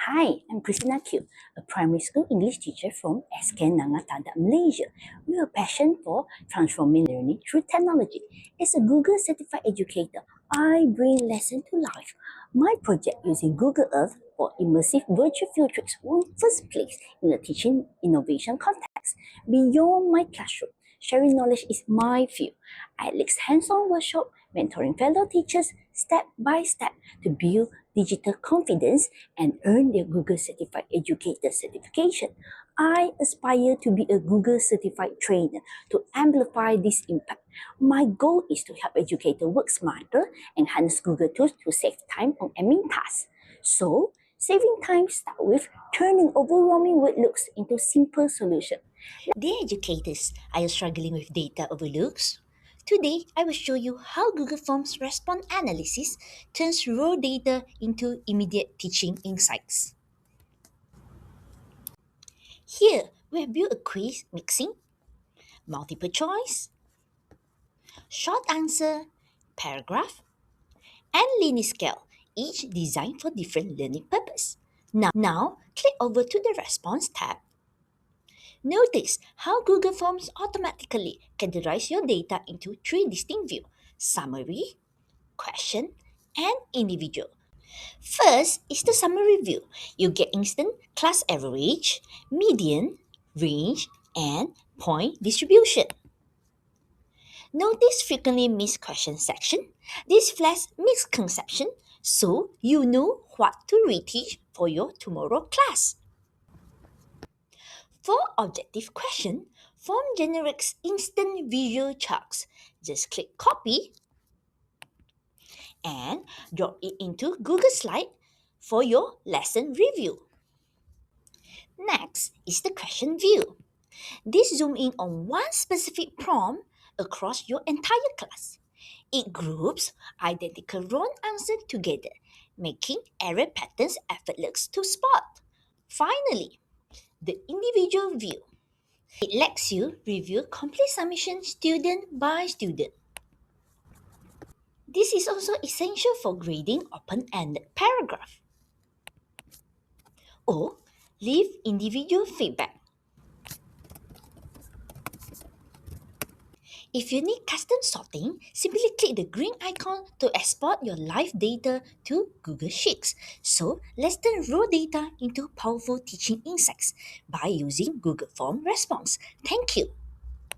Hi, I'm Christina Kiu, a primary school English teacher from SK Nangatada, Malaysia, with a passion for transforming learning through technology. As a Google certified educator, I bring lessons to life. My project using Google Earth for immersive virtual field trips won first place in the teaching innovation context. Beyond my classroom, sharing knowledge is my field. I lead hands-on workshop, mentoring fellow teachers step by step to build digital confidence and earn their Google Certified Educator certification. I aspire to be a Google Certified Trainer to amplify this impact. My goal is to help educators work smarter and harness Google tools to save time on admin tasks. So, saving time starts with turning overwhelming workloads into simple solutions. Dear educators, are you struggling with data overlooks? Today, I will show you how Google Forms response analysis turns raw data into immediate teaching insights. Here, we have built a quiz mixing, multiple choice, short answer, paragraph, and linear scale, each designed for different learning purpose. Now, click over to the Response tab. Notice how Google Forms automatically categorize your data into three distinct views: summary, question, and individual. First is the summary view. You get instant class average, median, range, and point distribution. Notice frequently missed question section. This flags misconception, so you know what to reteach for your tomorrow class. For objective question, form generates instant visual charts. Just click copy and drop it into Google Slide for your lesson review. Next is the question view. This zoom in on one specific prompt across your entire class. It groups identical wrong answers together, making error patterns effortless to spot. Finally, the individual view. It lets you review complete submission student by student. This is also essential for grading open-ended paragraph. Or leave individual feedback. If you need custom sorting, simply click the green icon to export your live data to Google Sheets. So let's turn raw data into powerful teaching insights by using Google Form Response. Thank you.